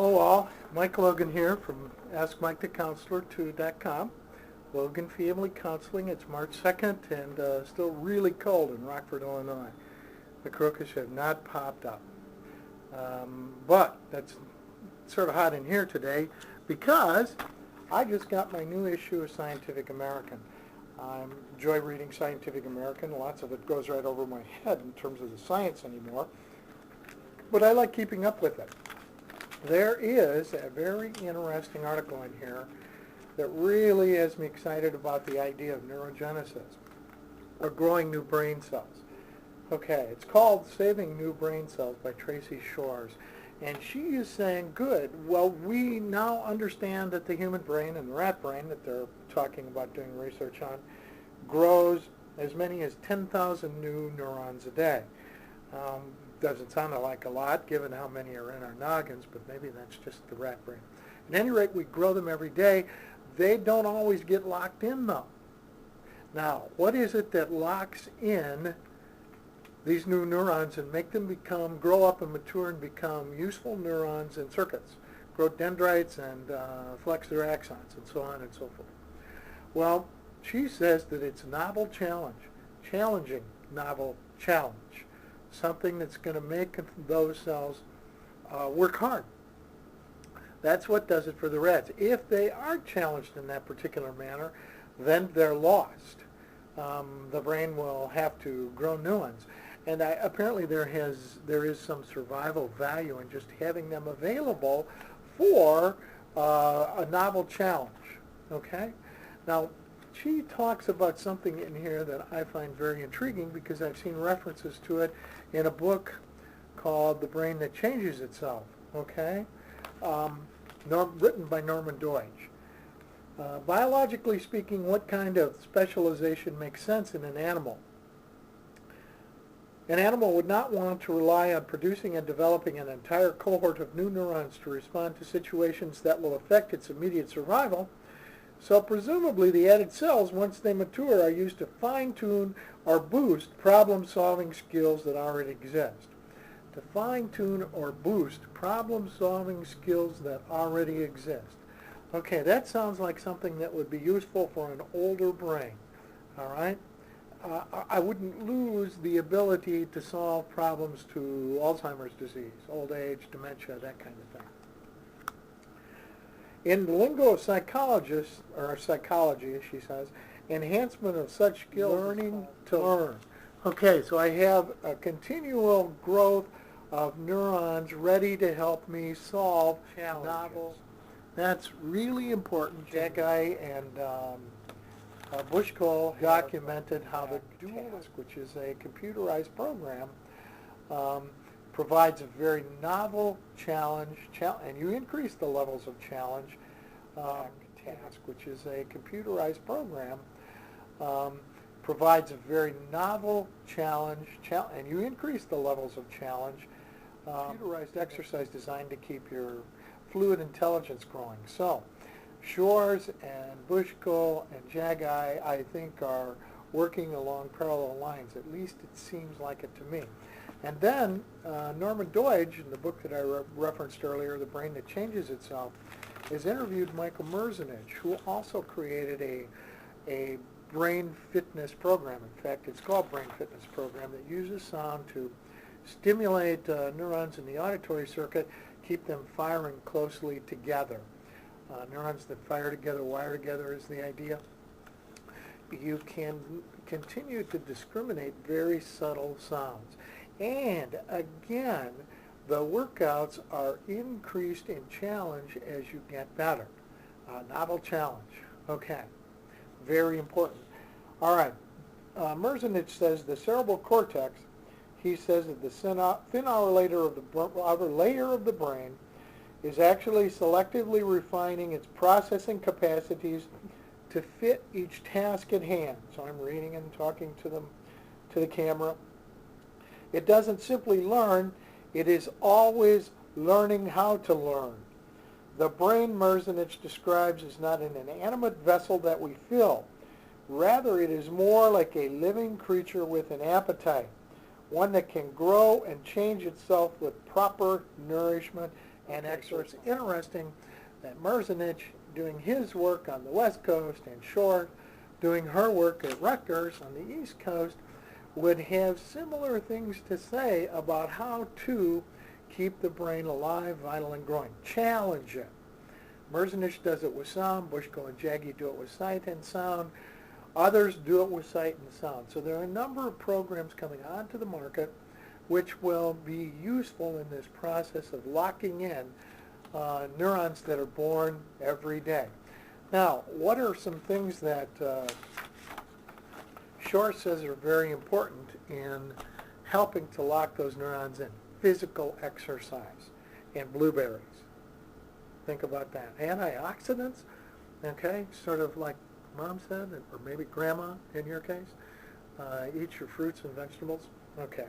Oh all, Mike Logan here from AskMikeTheCounselor2.com. Logan Family Counseling. It's March 2nd and still really cold in Rockford, Illinois. The crocus have not popped up. But that's sort of hot in here today because I just got my new issue of Scientific American. I enjoy reading Scientific American. Lots of it goes right over my head in terms of the science anymore. But I like keeping up with it. There is a very interesting article in here that really has me excited about the idea of neurogenesis, or growing new brain cells. Okay, it's called Saving New Brain Cells by Tracy Shores. And she is saying, good, well, we now understand that the human brain and the rat brain that they're talking about doing research on grows as many as 10,000 new neurons a day. Doesn't sound like a lot given how many are in our noggins, but maybe that's just the rat brain. At any rate, we grow them every day. They don't always get locked in, though. Now, what is it that locks in these new neurons and make them grow up and mature and become useful neurons and circuits, grow dendrites and flex their axons and so on and so forth? Well, she says that it's novel challenge, challenging novel challenge, something that's going to make those cells work hard. That's what does it for the rats. If they are challenged in that particular manner, then they're lost. The brain will have to grow new ones. And apparently there is some survival value in just having them available for a novel challenge. Okay? Now, she talks about something in here that I find very intriguing because I've seen references to it in a book called The Brain That Changes Itself. Okay? Written by Norman Deutsch. Biologically speaking, what kind of specialization makes sense in an animal? An animal would not want to rely on producing and developing an entire cohort of new neurons to respond to situations that will affect its immediate survival. So presumably the added cells, once they mature, are used to fine-tune or boost problem-solving skills that already exist. To fine-tune or boost problem-solving skills that already exist. Okay, that sounds like something that would be useful for an older brain, all right? I wouldn't lose the ability to solve problems to Alzheimer's disease, old age, dementia, that kind of thing. In the lingo of psychologists, or psychology, as she says, enhancement of such skills, learning to learn. Okay, so I have a continual growth of neurons ready to help me solve challenges. That's really important. That guy and Bushko documented how the task, which is a computerized program, provides a very novel challenge, and you increase the levels of challenge. Task, which is a computerized program, provides a very novel challenge, and you increase the levels of challenge. Computerized exercise designed to keep your fluid intelligence growing. So, Shores and Bushko and Jagai, I think, are working along parallel lines. At least it seems like it to me. And then Norman Deutsch, in the book that I referenced earlier, The Brain That Changes Itself, has interviewed Michael Merzenich, who also created a brain fitness program. In fact, it's called Brain Fitness Program, that uses sound to stimulate neurons in the auditory circuit, keep them firing closely together. Neurons that fire together, wire together is the idea. You can continue to discriminate very subtle sounds. And again, the workouts are increased in challenge as you get better. Novel challenge. Okay. Very important. All right. Merzenich says the cerebral cortex, he says that the thin outer layer of the brain is actually selectively refining its processing capacities to fit each task at hand. So I'm reading and talking to the camera. It doesn't simply learn, it is always learning how to learn. The brain, Merzenich describes, is not an inanimate vessel that we fill. Rather, it is more like a living creature with an appetite, one that can grow and change itself with proper nourishment And Okay, actually, so it's interesting that Merzenich, doing his work on the West Coast, and Short, doing her work at Rutgers on the East Coast, would have similar things to say about how to keep the brain alive, vital, and growing. Challenge it. Merzenich does it with sound. Bushko and Jaggi do it with sight and sound. Others do it with sight and sound. So there are a number of programs coming onto the market which will be useful in this process of locking in neurons that are born every day. Now, what are some things that Shore says are very important in helping to lock those neurons in? Physical exercise and blueberries. Think about that. Antioxidants, okay, sort of like Mom said, or maybe Grandma in your case. Eat your fruits and vegetables. Okay.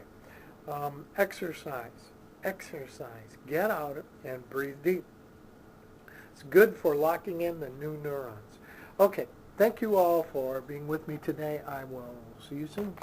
Exercise. Get out and breathe deep. It's good for locking in the new neurons. Okay. Thank you all for being with me today. I will see you soon.